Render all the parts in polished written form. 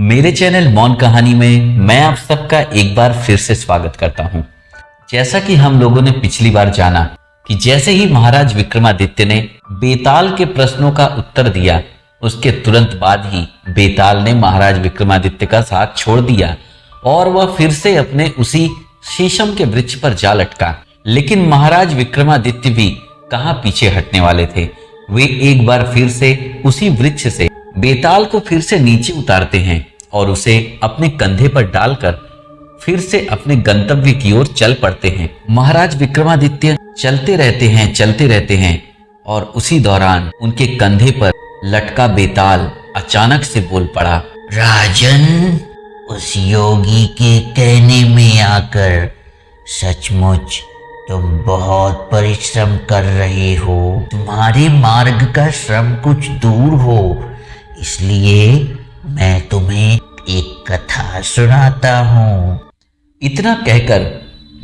मेरे चैनल मौन कहानी में मैं आप सबका एक बार फिर से स्वागत करता हूं। जैसा कि हम लोगों ने पिछली बार जाना कि जैसे ही महाराज विक्रमादित्य ने बेताल के प्रश्नों का उत्तर दिया, उसके तुरंत बाद ही बेताल ने महाराज विक्रमादित्य का साथ छोड़ दिया और वह फिर से अपने उसी शीशम के वृक्ष पर जा लटका। लेकिन महाराज विक्रमादित्य भी कहां पीछे हटने वाले थे। वे एक बार फिर से उसी वृक्ष से बेताल को फिर से नीचे उतारते हैं और उसे अपने कंधे पर डालकर फिर से अपने गंतव्य की ओर चल पड़ते हैं। महाराज विक्रमादित्य चलते रहते हैं और उसी दौरान उनके कंधे पर लटका बेताल अचानक से बोल पड़ा, राजन, उस योगी के कहने में आकर सचमुच तुम बहुत परिश्रम कर रहे हो। तुम्हारे मार्ग का श्रम कुछ दूर हो, इसलिए मैं तुम्हें एक कथा सुनाता हूँ। इतना कहकर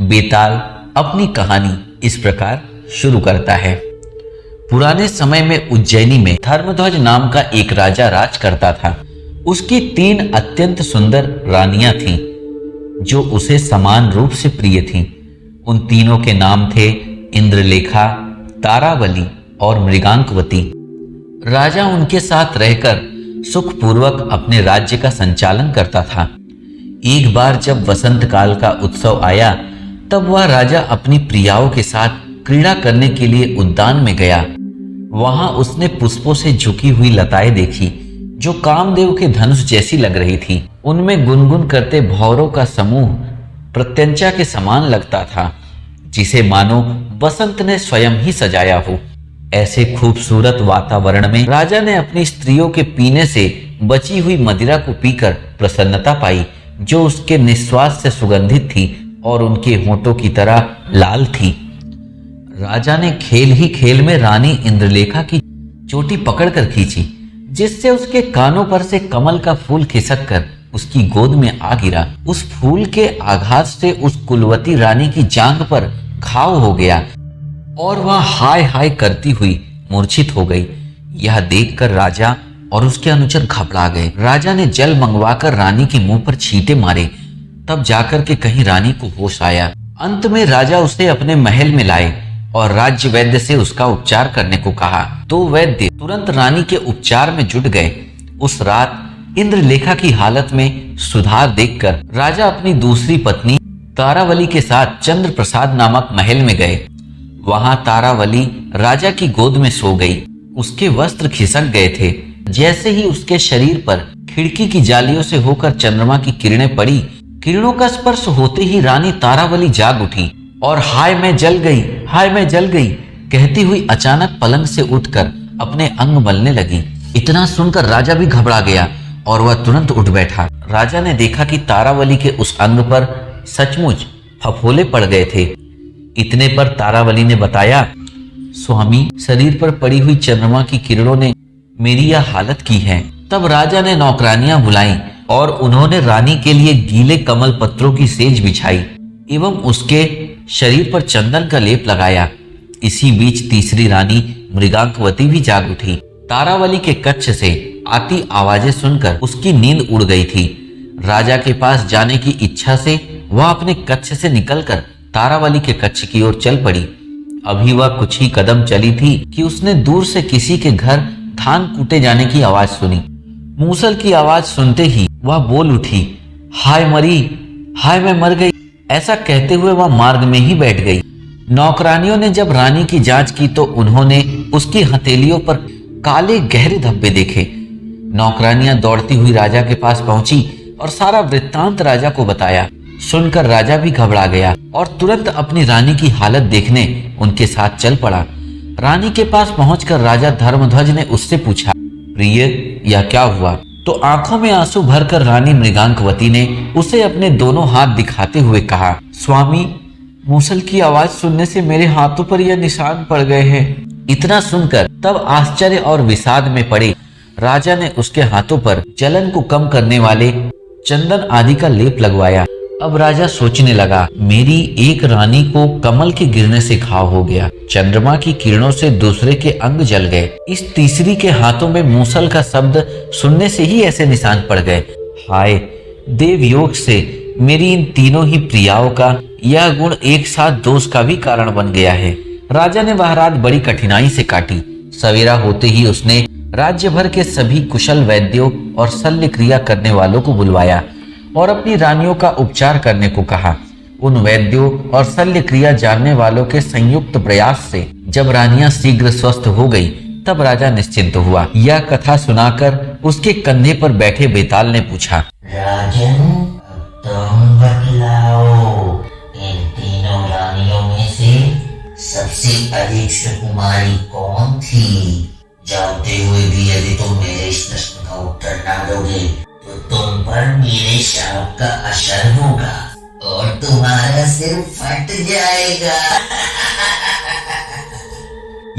बेताल अपनी कहानी इस प्रकार शुरू करता है। पुराने समय में उज्जैनी में धर्मध्वज नाम का एक राजा राज करता था। उसकी 3 अत्यंत सुंदर रानियां थीं, जो उसे समान रूप से प्रिय थीं। उन तीनों के नाम थे इंद्रलेखा, तारावली और मृगांकवती। राजा उनके साथ रहकर सुखपूर्वक अपने राज्य का संचालन करता था। एक बार जब वसंत काल का उत्सव आया, तब वह राजा अपनी प्रियाओं के साथ क्रीड़ा करने के लिए उद्यान में गया। वहां उसने पुष्पों से झुकी हुई लताएं देखी, जो कामदेव के धनुष जैसी लग रही थी। उनमें गुनगुन करते भंवरों का समूह प्रत्यंचा के समान लगता था, जिसे मानो बसंत ने स्वयं ही सजाया हो। ऐसे खूबसूरत वातावरण में राजा ने अपनी स्त्रियों के पीने से बची हुई मदिरा को पीकर प्रसन्नता पाई, जो उसके निश्वास से सुगंधित थी और उनके होंठों की तरह लाल थी। राजा ने खेल ही खेल में रानी इंद्रलेखा की चोटी पकड़कर खींची, जिससे उसके कानों पर से कमल का फूल खिसक कर उसकी गोद में आ गिरा। उस फूल के आघात से उस कुलवती रानी की जांघ पर घाव हो गया और वह हाय हाय करती हुई मूर्छित हो गई। यह देखकर राजा और उसके अनुचर घबरा गए। राजा ने जल मंगवाकर रानी के मुंह पर छींटे मारे, तब जाकर के कहीं रानी को होश आया। अंत में राजा उसे अपने महल में लाए और राज्य वैद्य से उसका उपचार करने को कहा। तो वैद्य तुरंत रानी के उपचार में जुट गए। उस रात इंद्रलेखा की हालत में सुधार देखकर राजा अपनी दूसरी पत्नी तारावली के साथ चंद्र प्रसाद नामक महल में गए। वहां तारावली राजा की गोद में सो गई। उसके वस्त्र खिसक गए थे। जैसे ही उसके शरीर पर खिड़की की जालियों से होकर चंद्रमा की किरणें पड़ी, किरणों का स्पर्श होते ही रानी तारावली जाग उठी और हाय मैं जल गई कहती हुई अचानक पलंग से उठकर अपने अंग मलने लगी। इतना सुनकर राजा भी घबरा गया और वह तुरंत उठ बैठा। राजा ने देखा कि तारावली के उस अंग पर सचमुच फफोले पड़ गए थे। इतने पर तारावली ने बताया, स्वामी, शरीर पर पड़ी हुई चंद्रमा की किरणों ने मेरी यह हालत की है। तब राजा ने नौकरानियां बुलाई और उन्होंने रानी के लिए गीले कमल पत्रों की सेज बिछाई एवं उसके शरीर पर चंदन का लेप लगाया। इसी बीच तीसरी रानी मृगांकवती भी जाग उठी। तारावली के कक्ष से आती आवाजें सुनकर उसकी नींद उड़ गई थी। राजा के पास जाने की इच्छा से वह अपने कक्ष से निकलकर तारावली के कक्ष की ओर चल पड़ी। अभी वह कुछ ही कदम चली थी कि उसने दूर से किसी के घर धान कूटे जाने की आवाज सुनी। मूसल की आवाज सुनते ही वह बोल उठी, हाय मैं मर गई। ऐसा कहते हुए वह मार्ग में ही बैठ गई। नौकरानियों ने जब रानी की जांच की तो उन्होंने उसकी हथेलियों पर काले गहरे धब्बे देखे। नौकरानियां दौड़ती हुई राजा के पास पहुंची और सारा वृत्तांत राजा को बताया। सुनकर राजा भी घबरा गया और तुरंत अपनी रानी की हालत देखने उनके साथ चल पड़ा। रानी के पास पहुंचकर राजा धर्मध्वज ने उससे पूछा, प्रिय, यह क्या हुआ? तो आंखों में आंसू भरकर रानी मृगांकवती ने उसे अपने दोनों हाथ दिखाते हुए कहा, स्वामी, मूसल की आवाज सुनने से मेरे हाथों पर यह निशान पड़ गए हैं। इतना सुनकर तब आश्चर्य और विषाद में पड़े राजा ने उसके हाथों पर जलन को कम करने वाले चंदन आदि का लेप लगवाया। अब राजा सोचने लगा, मेरी एक रानी को कमल के गिरने से घाव हो गया, चंद्रमा की किरणों से दूसरे के अंग जल गए, इस तीसरी के हाथों में मूसल का शब्द सुनने से ही ऐसे निशान पड़ गए। हाय, देव योग से मेरी इन तीनों ही प्रियाओं का यह गुण एक साथ दोष का भी कारण बन गया है। राजा ने वह रात बड़ी कठिनाई से काटी। सवेरा होते ही उसने राज्य भर के सभी कुशल वैद्यों और शल्य क्रिया करने वालों को बुलवाया और अपनी रानियों का उपचार करने को कहा। उन वैद्यों और शल्य क्रिया जानने वालों के संयुक्त प्रयास से जब रानियां शीघ्र स्वस्थ हो गई, तब राजा निश्चिंत हुआ। यह कथा सुनाकर उसके कंधे पर बैठे बेताल ने पूछा, राजन, अब तुम बतलाओ, इन तीनों रानियों में से सबसे अधिक सुकुमारी कौन थी? जानते हुए भी यदि तुम मेरे इस प्रश्न का उत्तर ना दोगे तो तुम पर मेरे शाप का असर होगा और तुम्हारा सिर फट जाएगा।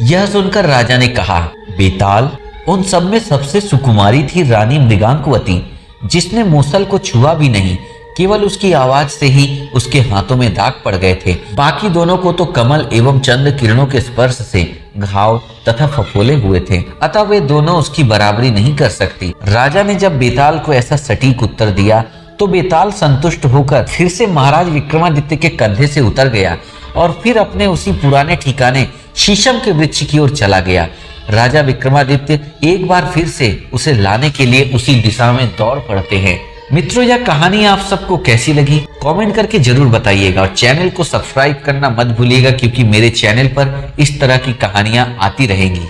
यह सुनकर राजा ने कहा, बेताल, उन सब में सबसे सुकुमारी थी रानी मृगांकवती, जिसने मूसल को छुआ भी नहीं, केवल उसकी आवाज से ही उसके हाथों में दाग पड़ गए थे। बाकी दोनों को तो कमल एवं चंद्र किरणों के स्पर्श से घाव तथा फफोले हुए थे, अतः वे दोनों उसकी बराबरी नहीं कर सकती। राजा ने जब बेताल को ऐसा सटीक उत्तर दिया तो बेताल संतुष्ट होकर फिर से महाराज विक्रमादित्य के कंधे से उतर गया और फिर अपने उसी पुराने ठिकाने शीशम के वृक्ष की ओर चला गया। राजा विक्रमादित्य एक बार फिर से उसे लाने के लिए उसी दिशा में दौड़ पड़ते हैं। मित्रों, यह कहानी आप सबको कैसी लगी कमेंट करके जरूर बताइएगा और चैनल को सब्सक्राइब करना मत भूलिएगा, क्योंकि मेरे चैनल पर इस तरह की कहानियां आती रहेंगी।